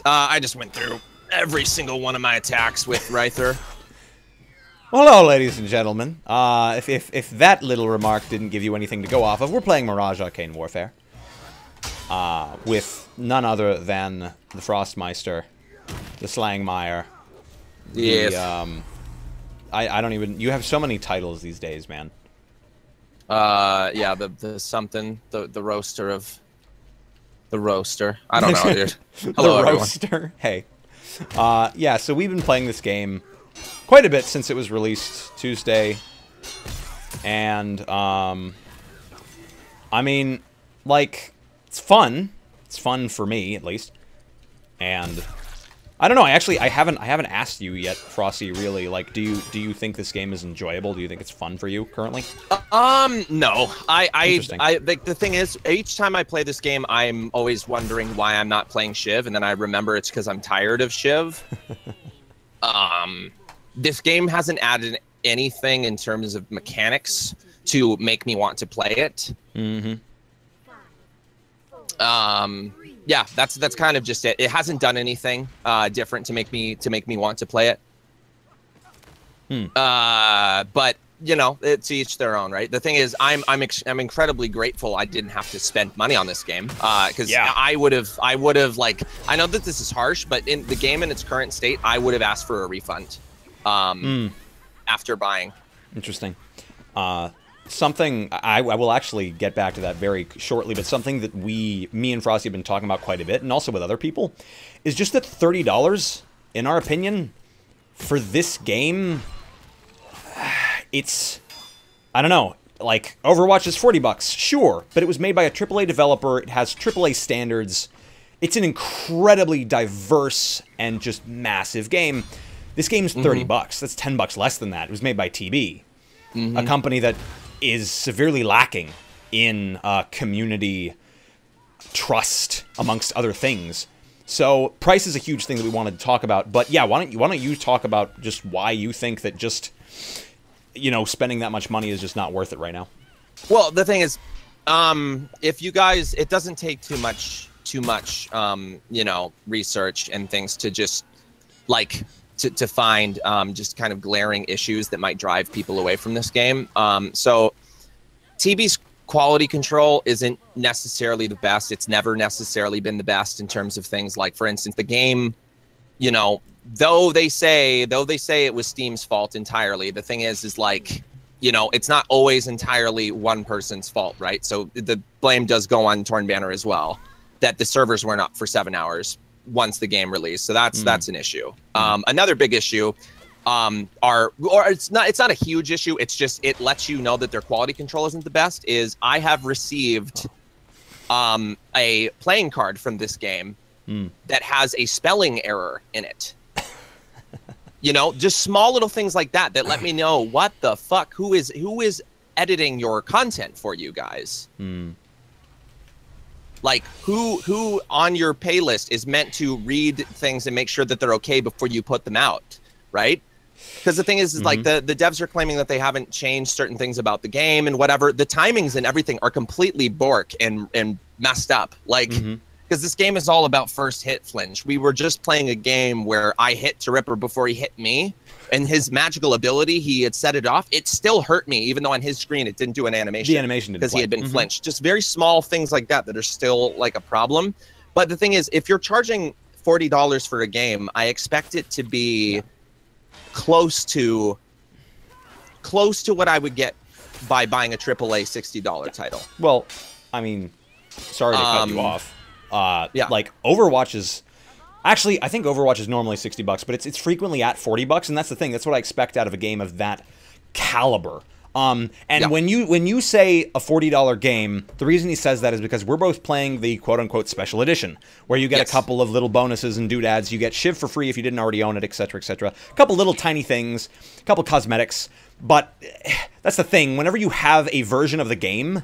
I just went through every single one of my attacks with Ryther. Well, hello, ladies and gentlemen. If that little remark didn't give you anything to go off of, we're playing Mirage Arcane Warfare. With none other than the Frostmeister, the Slangmeier. Yes. I don't even... You have so many titles these days, man. Yeah, the something, the roaster of... The roaster. I don't know, dude. Hello, the everyone. roaster. Hey. Yeah, so we've been playing this game quite a bit since it was released Tuesday. And, I mean, like, it's fun. It's fun for me, at least. And I don't know. I haven't asked you yet, Frosty. Really, like, do you think this game is enjoyable? Do you think it's fun for you currently? No. Like, the thing is, each time I play this game, I'm always wondering why I'm not playing Shiv, and then I remember it's because I'm tired of Shiv. This game hasn't added anything in terms of mechanics to make me want to play it. Mm-hmm. Yeah, that's kind of just it. It hasn't done anything different to make me want to play it. But you know, it's each their own, right? The thing is, I'm incredibly grateful I didn't have to spend money on this game because yeah. I would have like, I know that this is harsh, but in the game in its current state, I would have asked for a refund after buying. Interesting. Something I will actually get back to that very shortly, but something that me and Frosty have been talking about quite a bit, and also with other people, is just that $30, in our opinion, for this game, it's, I don't know, like, Overwatch is $40, sure, but it was made by a AAA developer, it has AAA standards, it's an incredibly diverse and just massive game. This game's $30, that's $10 less than that. It was made by TB, a company that is severely lacking in community trust, amongst other things. So price is a huge thing that we wanted to talk about. But yeah, why don't you talk about just why you think that just, you know, spending that much money is just not worth it right now? Well, the thing is, if you guys, it doesn't take too much, you know, research and things to just like to find just kind of glaring issues that might drive people away from this game. So TB's quality control isn't necessarily the best. It's never necessarily been the best in terms of things like, for instance, the game, you know, though they say it was Steam's fault entirely, the thing is like, you know, it's not always entirely one person's fault, right? So the blame does go on Torn Banner as well, that the servers weren't up for 7 hours once the game released. So that's an issue. Another big issue it's not a huge issue, it's just it lets you know that their quality control isn't the best, is I have received a playing card from this game that has a spelling error in it. You know, just small little things like that that let me know, what the fuck, who is editing your content for you guys? Like, who on your pay list is meant to read things and make sure that they're okay before you put them out, right? Because the thing is like, the devs are claiming that they haven't changed certain things about the game and whatever. The timings and everything are completely bork and messed up. Like, because this game is all about first hit flinch. We were just playing a game where I hit Teripper before he hit me, and his magical ability, he had set it off. It still hurt me, even though on his screen it didn't do an animation. The animation didn't because he had been flinched. Just very small things like that that are still like a problem. But the thing is, if you're charging $40 for a game, I expect it to be close to what I would get by buying a AAA $60 title. Well, I mean, sorry to cut you off. Yeah. Like, Overwatch is... Actually, I think Overwatch is normally $60, but it's frequently at $40, and that's the thing. That's what I expect out of a game of that caliber. When you say a $40 game, the reason he says that is because we're both playing the quote-unquote special edition, where you get a couple of little bonuses and doodads. You get Shiv for free if you didn't already own it, etc., etc. A couple little tiny things, a couple cosmetics. But that's the thing. Whenever you have a version of the game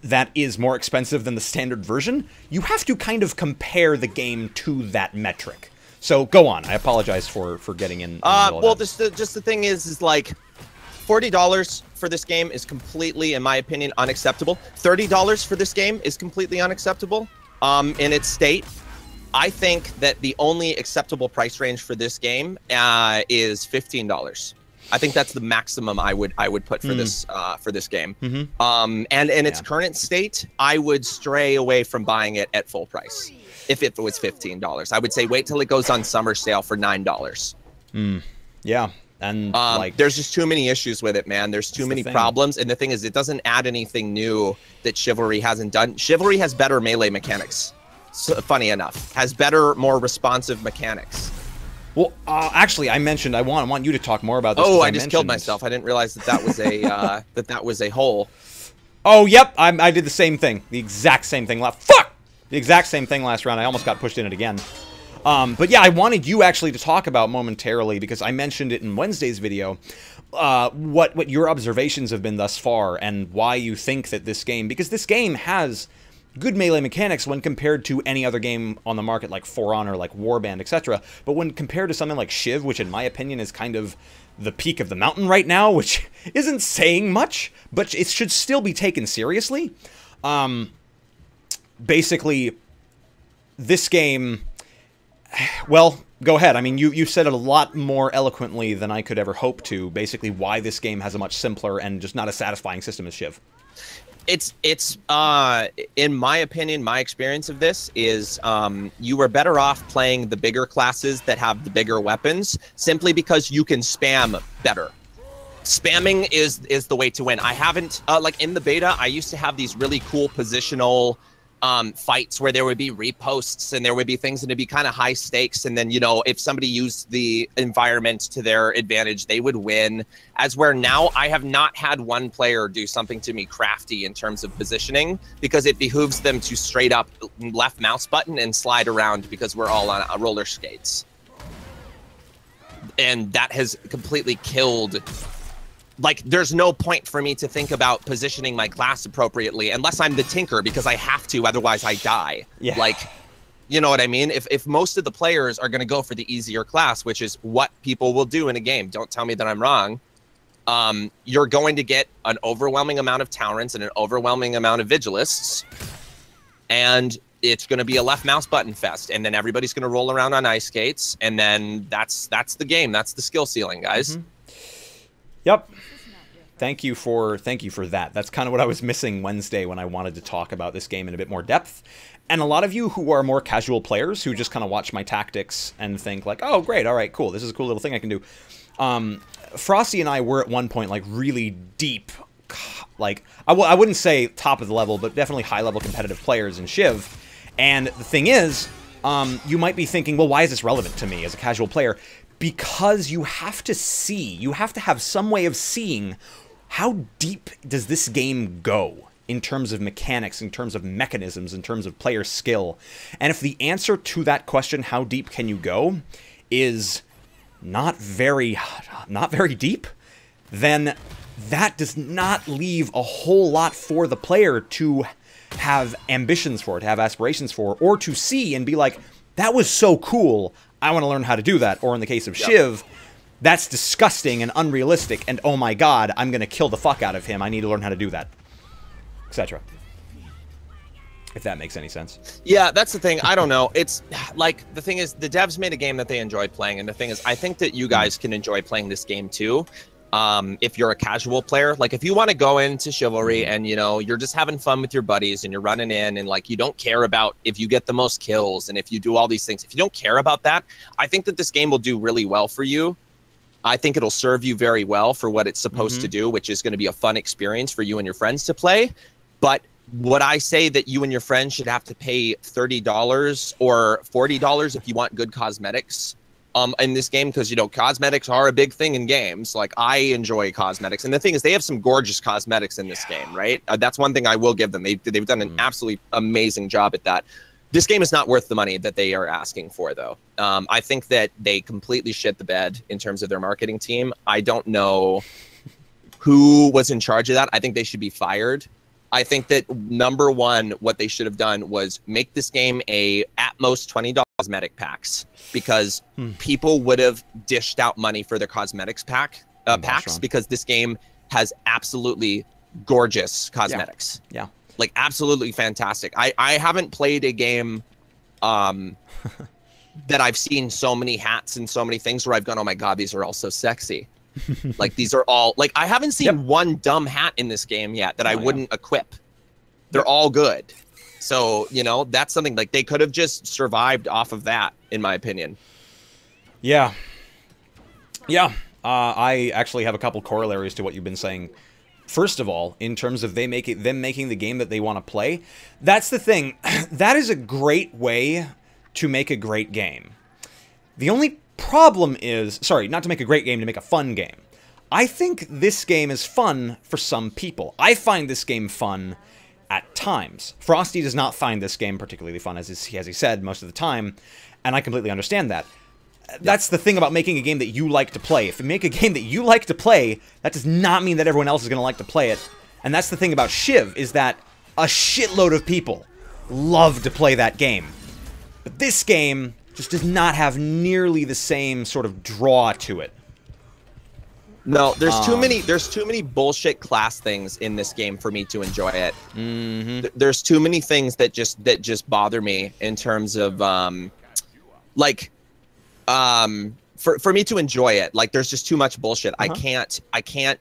that is more expensive than the standard version, you have to kind of compare the game to that metric. So go on. I apologize for getting in. Well, just the thing is like, $40 for this game is completely, in my opinion, unacceptable. $30 for this game is completely unacceptable in its state. I think that the only acceptable price range for this game is $15. I think that's the maximum I would put for this game. And in its current state, I would stray away from buying it at full price. If it was $15, I would say wait till it goes on summer sale for $9. Yeah. And like, there's just too many issues with it, man. There's too many problems, and the thing is, it doesn't add anything new that Chivalry hasn't done. Chivalry has better melee mechanics. So, funny enough, has better, more responsive mechanics. Well, actually, I mentioned I want you to talk more about this. Oh, I just killed myself. I didn't realize that was a that was a hole. Oh, yep. I did the same thing. The exact same thing. Fuck! The exact same thing last round. I almost got pushed in it again. But yeah, I wanted you actually to talk about momentarily, because I mentioned it in Wednesday's video, what your observations have been thus far and why you think that this game, because this game has good melee mechanics when compared to any other game on the market, like For Honor, like Warband, etc. But when compared to something like Shiv, which in my opinion is kind of the peak of the mountain right now, which isn't saying much, but it should still be taken seriously. Basically, this game... Well, go ahead. I mean, you said it a lot more eloquently than I could ever hope to, basically why this game has a much simpler and just not as satisfying system as Shiv. It's in my opinion, my experience of this is you were better off playing the bigger classes that have the bigger weapons, simply because you can spam better. Spamming is the way to win. I haven't, like in the beta, I used to have these really cool positional fights where there would be reposts and there would be things that would be kind of high stakes, and then, you know, if somebody used the environment to their advantage, they would win. As where now I have not had one player do something to me crafty in terms of positioning, because it behooves them to straight up left mouse button and slide around, because we're all on roller skates, and that has completely killed. Like, there's no point for me to think about positioning my class appropriately unless I'm the Tinker, because I have to, otherwise I die. Yeah. Like, you know what I mean? If most of the players are going to go for the easier class, which is what people will do in a game, don't tell me that I'm wrong, you're going to get an overwhelming amount of Tyrants and an overwhelming amount of Vigilists, and it's going to be a left mouse button fest, and then everybody's going to roll around on ice skates, and then that's the game. That's the skill ceiling, guys. Yep. Thank you for that. That's kind of what I was missing Wednesday when I wanted to talk about this game in a bit more depth. And a lot of you who are more casual players who just kind of watch my tactics and think like, oh, great, all right, cool, this is a cool little thing I can do. Frosty and I were at one point like really deep, like I wouldn't say top of the level, but definitely high level competitive players in Shiv. And the thing is, you might be thinking, well, why is this relevant to me as a casual player? Because you have to see, you have to have some way of seeing how deep does this game go in terms of mechanics, in terms of mechanisms, in terms of player skill. And if the answer to that question, how deep can you go, is not very deep, then that does not leave a whole lot for the player to have ambitions for, to have aspirations for, or to see and be like, that was so cool, I want to learn how to do that. Or in the case of Shiv, that's disgusting and unrealistic, and oh my god, I'm going to kill the fuck out of him, I need to learn how to do that, etc. If that makes any sense. Yeah, that's the thing. I don't know. It's like, the thing is, the devs made a game that they enjoyed playing, and the thing is, I think that you guys can enjoy playing this game too. If you're a casual player, like if you want to go into Chivalry and, you know, you're just having fun with your buddies and you're running in and like you don't care about if you get the most kills and if you do all these things, if you don't care about that, I think that this game will do really well for you. I think it'll serve you very well for what it's supposed to do, which is going to be a fun experience for you and your friends to play. But would I say that you and your friends should have to pay $30 or $40 if you want good cosmetics in this game? Because, you know, cosmetics are a big thing in games. Like, I enjoy cosmetics, and the thing is, they have some gorgeous cosmetics in this game, right? That's one thing I will give them. They've done an absolutely amazing job at that. This game is not worth the money that they are asking for, though. I think that they completely shit the bed in terms of their marketing team. I don't know who was in charge of that. I think they should be fired. I think that, number one, what they should have done was make this game at most $20 cosmetic packs, because people would have dished out money for their cosmetics packs, because this game has absolutely gorgeous cosmetics. Yeah. Like, absolutely fantastic. I haven't played a game that I've seen so many hats and so many things where I've gone, oh my God, these are all so sexy. Like these are all like, I haven't seen one dumb hat in this game yet that I wouldn't equip. They're all good. So, you know, that's something like they could have just survived off of that, in my opinion. Yeah. Yeah. I actually have a couple corollaries to what you've been saying. First of all, in terms of them making the game that they want to play, that's the thing. That is a great way to make a great game. The only problem is, sorry, not to make a great game, to make a fun game. I think this game is fun for some people. I find this game fun at times. Frosty does not find this game particularly fun, as he said, most of the time, and I completely understand that. That's the thing about making a game that you like to play. If you make a game that you like to play, that does not mean that everyone else is going to like to play it. And that's the thing about Shiv, is that a shitload of people love to play that game. But this game just does not have nearly the same sort of draw to it. No, there's too many bullshit class things in this game for me to enjoy it. There's too many things that just bother me in terms of for me to enjoy it. Like there's just too much bullshit. I can't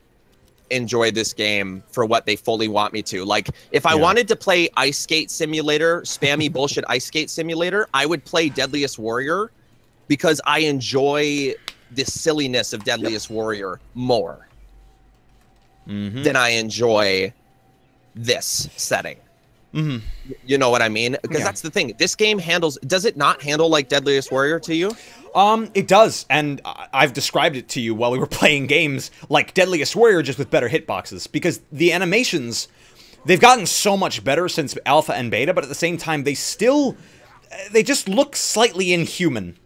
enjoy this game for what they fully want me to. Like if I wanted to play Ice Skate Simulator, spammy bullshit Ice Skate Simulator, I would play Deadliest Warrior because I enjoy the silliness of Deadliest Warrior more than I enjoy this setting. You know what I mean? Because that's the thing. This game does it not handle like Deadliest Warrior to you? It does, and I've described it to you while we were playing games like Deadliest Warrior, just with better hitboxes, because the animations, they've gotten so much better since Alpha and Beta, but at the same time, they just look slightly inhuman,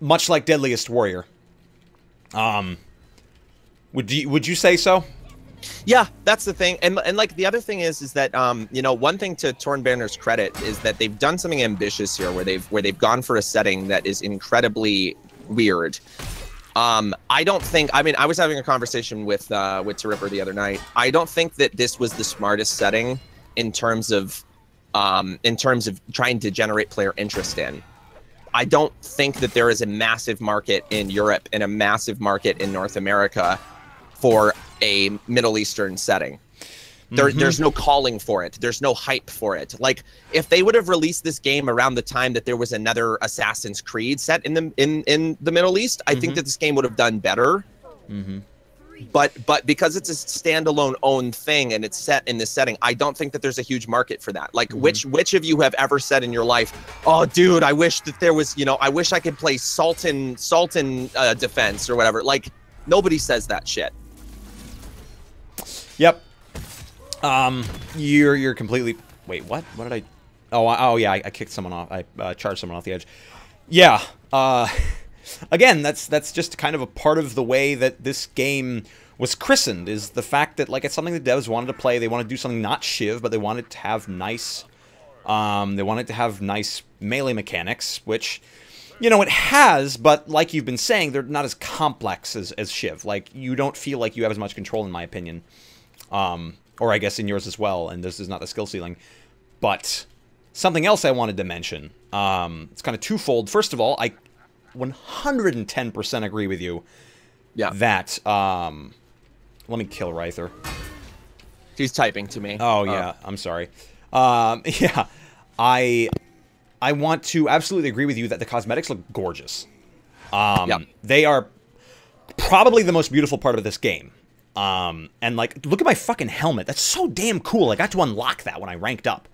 much like Deadliest Warrior. Would you say so? Yeah, that's the thing. And like the other thing is that you know, one thing to Tornbanner's credit is that they've done something ambitious here where they've gone for a setting that is incredibly weird. I don't think, I mean, I was having a conversation with Teripper the other night. I don't think that this was the smartest setting in terms of trying to generate player interest in. I don't think that there is a massive market in Europe and a massive market in North America for a Middle Eastern setting. There's no calling for it. There's no hype for it. Like if they would have released this game around the time that there was another Assassin's Creed set in the Middle East, I think that this game would have done better. But because it's a standalone own thing and it's set in this setting, I don't think that there's a huge market for that. Like which of you have ever said in your life, oh dude, I wish that there was, you know, I wish I could play Sultan Defense or whatever. Like nobody says that shit. Yep. You're completely. Wait, what? What did I? Oh yeah, I kicked someone off. I charged someone off the edge. Yeah. Again, that's just kind of a part of the way that this game was christened, is the fact that like it's something the devs wanted to play. They wanted to do something not Shiv, but they wanted to have nice. They wanted to have nice melee mechanics, which, you know, it has, but like you've been saying, they're not as complex as Shiv. Like you don't feel like you have as much control, in my opinion. Or I guess in yours as well, and this is not the skill ceiling. But something else I wanted to mention, it's kind of twofold. First of all, I 110% agree with you that, let me kill Ryther. He's typing to me. Oh, yeah, I'm sorry. Yeah, I want to absolutely agree with you that the cosmetics look gorgeous. They are probably the most beautiful part of this game. And like, look at my fucking helmet. That's so damn cool. I got to unlock that when I ranked up.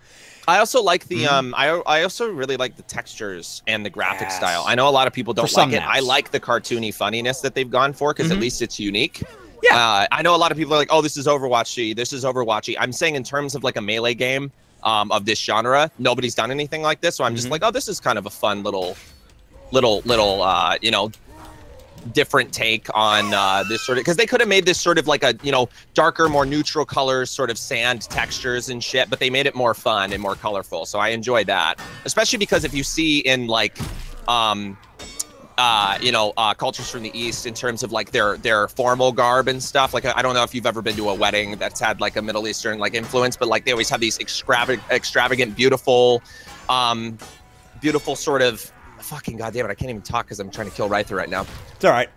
I also like the I also really like the textures and the graphic style. I know a lot of people don't like it. I like the cartoony funniness that they've gone for because at least it's unique. Yeah. I know a lot of people are like, oh, this is Overwatchy. This is Overwatchy. I'm saying in terms of like a melee game of this genre, nobody's done anything like this. So I'm just like, oh, this is kind of a fun little you know, different take on this sort of, because they could have made this sort of like a, you know, darker, more neutral colors, sort of sand textures and shit, but they made it more fun and more colorful. So I enjoy that, especially because if you see in like you know, cultures from the East in terms of like their formal garb and stuff, like I don't know if you've ever been to a wedding that's had like a Middle Eastern like influence, but like they always have these extravagant, beautiful beautiful sort of fucking goddamn it! I can't even talk because I'm trying to kill Ryther right now. It's all right.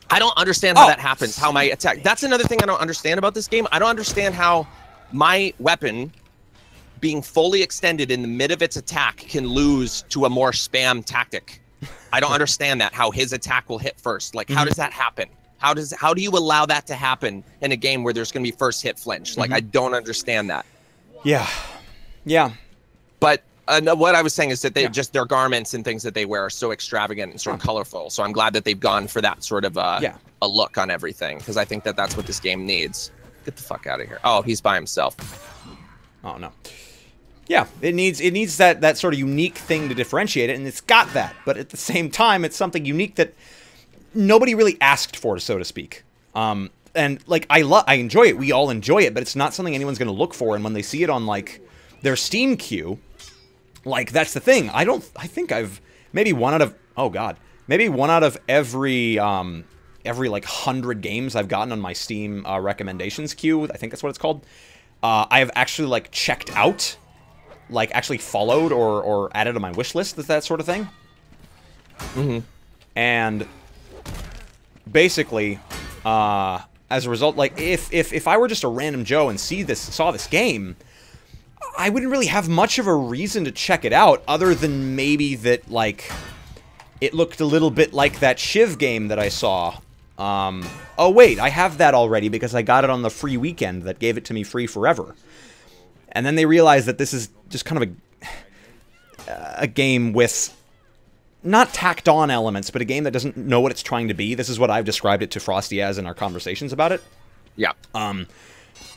I don't understand how that happens. How my attack. That's another thing I don't understand about this game. I don't understand how my weapon, being fully extended in the mid of its attack, can lose to a more spam tactic. I don't understand that. How his attack will hit first. Like, how does that happen? How do you allow that to happen in a game where there's going to be first hit flinch? Like, I don't understand that. Yeah. Yeah. But what I was saying is that they just their garments and things that they wear are so extravagant and sort of colorful. So I'm glad that they've gone for that sort of a look on everything, because I think that that's what this game needs. Get the fuck out of here. Oh, he's by himself. Oh no. Yeah, it needs that sort of unique thing to differentiate it, and it's got that. But at the same time, it's something unique that nobody really asked for, so to speak. And like I enjoy it. We all enjoy it, but it's not something anyone's going to look for. And when they see it on like their Steam queue, like that's the thing. I think I've maybe one out of every like 100 games I've gotten on my Steam recommendations queue. I think that's what it's called. I have actually like checked out, like actually followed or added to my wish list, that sort of thing. And basically, as a result, like if I were just a random Joe and saw this game, I wouldn't really have much of a reason to check it out, other than maybe that like it looked a little bit like that Shiv game that I saw. Oh wait, I have that already because I got it on the free weekend that gave it to me free forever. And then they realized that this is just kind of a game with not tacked on elements, but a game that doesn't know what it's trying to be. This is what I've described it to Frosty as in our conversations about it. Yeah.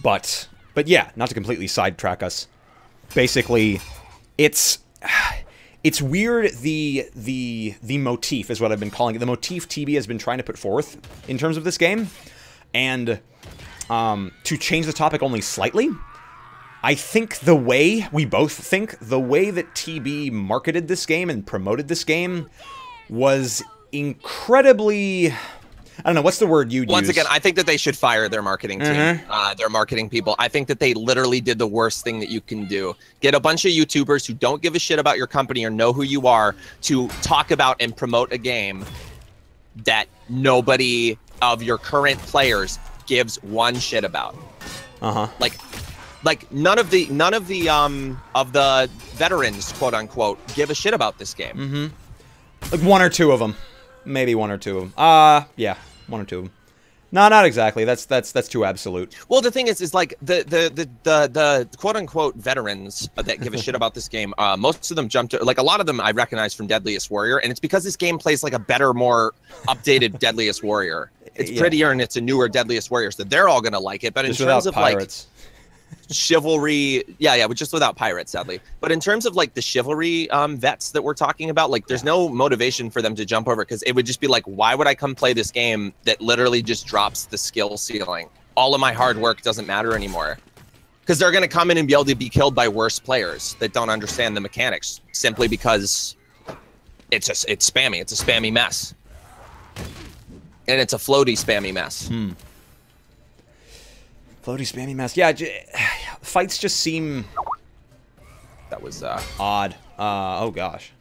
But yeah, not to completely sidetrack us. Basically, it's weird. The motif is what I've been calling it. The motif TB has been trying to put forth in terms of this game, and to change the topic only slightly, I think we both think the way that TB marketed this game and promoted this game was incredibly, I don't know, what's the word you'd use? Once again, I think that they should fire their marketing team, their marketing people. I think that they literally did the worst thing that you can do. Get a bunch of YouTubers who don't give a shit about your company or know who you are to talk about and promote a game that nobody of your current players gives one shit about. Like none of the veterans, quote unquote, give a shit about this game. Like one or two of them. Maybe one or two of them. Yeah, one or two of them. No, not exactly. That's too absolute. Well, the thing is like the quote unquote veterans that give a shit about this game. Most of them jumped. Like a lot of them I recognize from Deadliest Warrior, and it's because this game plays like a better, more updated Deadliest Warrior. It's prettier and it's a newer Deadliest Warrior, so they're all gonna like it. But in terms of pirates, like chivalry, but just without pirates, sadly. But in terms of like the chivalry vets that we're talking about, like there's no motivation for them to jump over, because it would just be like, why would I come play this game that literally just drops the skill ceiling? All of my hard work doesn't matter anymore, because they're going to come in and be able to be killed by worse players that don't understand the mechanics, simply because it's spammy. It's a spammy mess, and it's a floaty spammy mess. Floaty spammy mess. Yeah, fights just seem... That was odd. Oh gosh.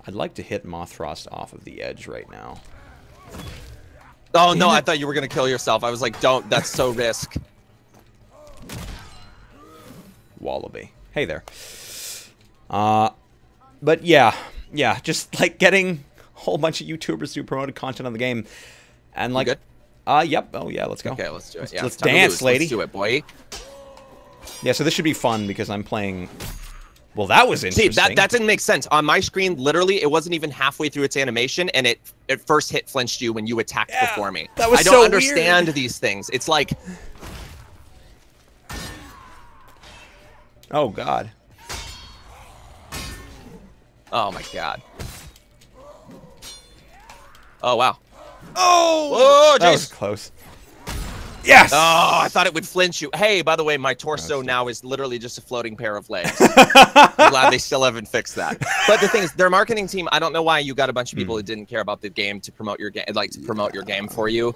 I'd like to hit Mothfrost off of the edge right now. Oh no, I thought you were going to kill yourself. I was like, don't. That's so risk. Wallaby. Hey there. But yeah, just like getting a whole bunch of YouTubers who promoted content on the game. And like... You good? Yep. Oh, yeah, let's go. Okay, let's do it. Let's dance, lady. Let's do it, boy. Yeah, so this should be fun because I'm playing... Well, that was interesting. See, that didn't make sense. On my screen, literally, it wasn't even halfway through its animation, and it first hit flinched you when you attacked before me. That was I don't understand these things. It's like... Oh, God. Oh, my God. Oh, wow. Oh! That was close. Yes! Oh, I thought it would flinch you. Hey, by the way, my torso now is literally just a floating pair of legs. I'm glad they still haven't fixed that. But the thing is, their marketing team, I don't know why you got a bunch of people who didn't care about the game to promote your game, for you.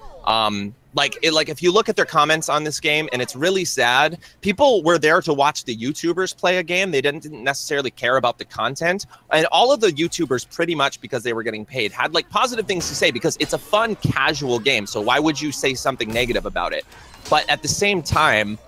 like if you look at their comments on this game, and it's really sad. People were there to watch the YouTubers play a game. They didn't necessarily care about the content. And all of the YouTubers, pretty much because they were getting paid, had like positive things to say because it's a fun, casual game. So why would you say something negative about it? But at the same time,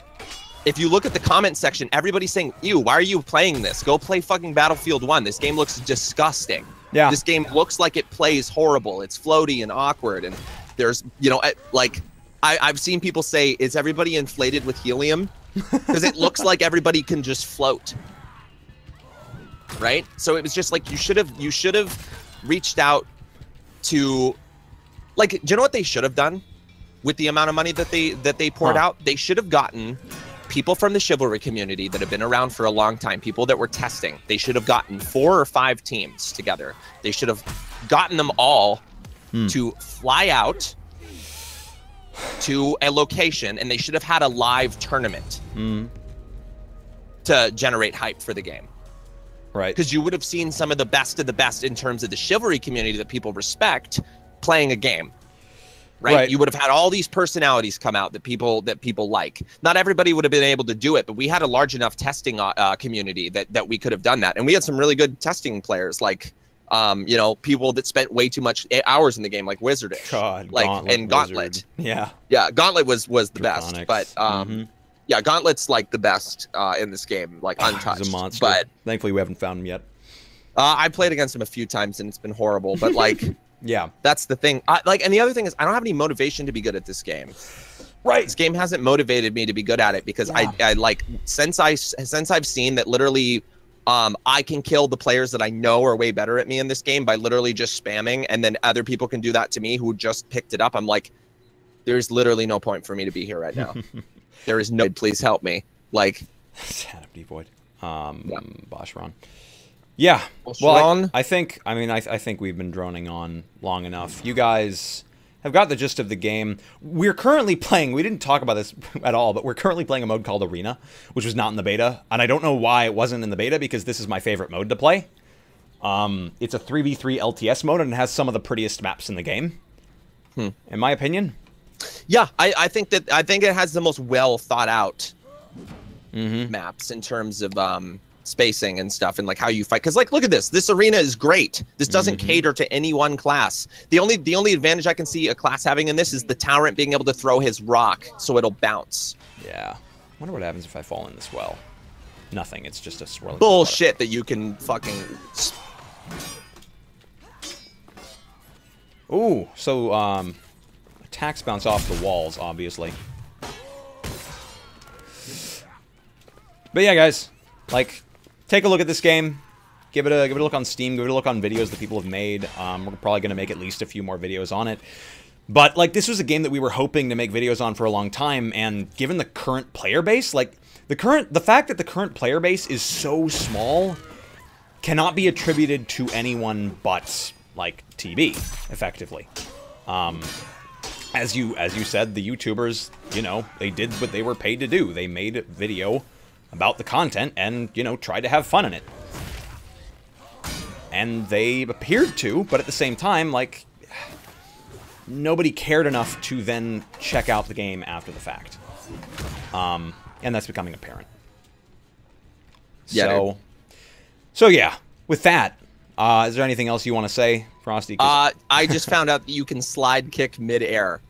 if you look at the comment section, everybody's saying, ew, why are you playing this? Go play fucking Battlefield 1. This game looks disgusting. Yeah. This game looks like it plays horrible. It's floaty and awkward. And there's, you know, like, I've seen people say, is everybody inflated with helium? Because it looks like everybody can just float. Right? So it was just like, you should have reached out to, like, do you know what they should have done with the amount of money that they poured out? They should have gotten people from the chivalry community that have been around for a long time, people that were testing. They should have gotten 4 or 5 teams together. They should have gotten them all to fly out to a location, and they should have had a live tournament to generate hype for the game. Right. Because you would have seen some of the best in terms of the chivalry community that people respect playing a game. Right? You would have had all these personalities come out that people like. Not everybody would have been able to do it, but we had a large enough testing community that we could have done that. And we had some really good testing players, like you know, people that spent way too much hours in the game, like Wizardish. God, like Gauntlet. Gauntlet. Yeah. Yeah, Gauntlet was the Draconics. best. But yeah, Gauntlet's like the best in this game, like untouched. He's a monster. But thankfully we haven't found him yet. I played against him a few times and it's been horrible, but like yeah, that's the thing. And the other thing is, I don't have any motivation to be good at this game. Right. This game hasn't motivated me to be good at it because I like since I've seen that literally I can kill the players that I know are way better at me in this game by literally just spamming, and then other people can do that to me who just picked it up. I'm like, there's literally no point for me to be here right now. There is no, please help me. Like, Sad Void. Boshron. Yeah. Well, I think we've been droning on long enough. You guys have got the gist of the game. We're currently playing, we didn't talk about this at all, but we're currently playing a mode called Arena, which was not in the beta. And I don't know why it wasn't in the beta, because this is my favorite mode to play. It's a 3v3 LTS mode, and it has some of the prettiest maps in the game, in my opinion. Yeah, I think it has the most well thought out maps in terms of spacing and stuff, and like how you fight. Because like, look at this arena is great. This doesn't cater to any one class. The only advantage I can see a class having in this is the Tyrant being able to throw his rock so it'll bounce. Yeah. Wonder what happens if I fall in this well. Nothing. It's just a swirling bullshit that you can fucking. Ooh, so attacks bounce off the walls, obviously. But yeah, guys, like, take a look at this game. Give it a look on Steam. Give it a look on videos that people have made. We're probably going to make at least a few more videos on it. But, like, this was a game that we were hoping to make videos on for a long time, and given the current player base, like, the fact that the current player base is so small cannot be attributed to anyone but, like, TB, effectively. As you said, the YouTubers, you know, they did what they were paid to do. They made a video about the content and, you know, tried to have fun in it. And they appeared to, but at the same time, like, nobody cared enough to then check out the game after the fact. And that's becoming apparent. Yeah, so yeah, with that, is there anything else you want to say, Frosty? I just found out that you can slide kick mid-air.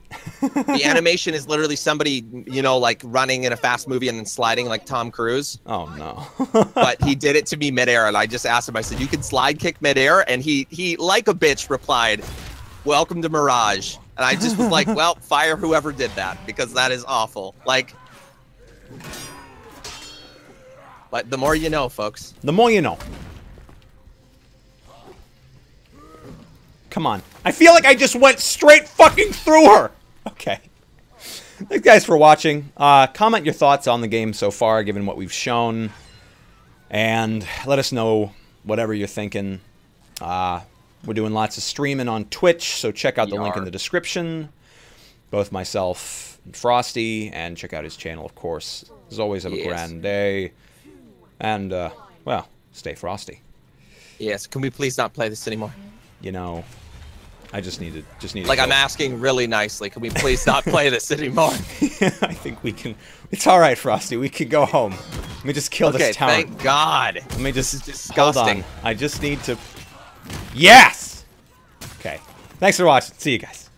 The animation is literally somebody, you know, like running in a fast movie and then sliding like Tom Cruise. Oh, no. But he did it to me mid-air, and I just asked him, I said, you can slide kick mid-air? And he like a bitch, replied, welcome to Mirage. And I just was like, well, fire whoever did that, because that is awful. Like, but the more you know, folks. The more you know. Come on. I feel like I just went straight fucking through her. Okay. Thanks, guys, for watching. Comment your thoughts on the game so far, given what we've shown. And let us know whatever you're thinking. We're doing lots of streaming on Twitch, so check out the link in the description. Both myself and Frosty, and check out his channel, of course. As always, have a grand day. And, well, stay frosty. Yes, can we please not play this anymore? You know, I just need to. Like, I'm asking really nicely. Can we please not play this anymore? I think we can. It's all right, Frosty. We can go home. Let me just kill this tower. Thank God. Let me just. This is disgusting. Hold on. I just need to. Yes. Okay. Thanks for watching. See you guys.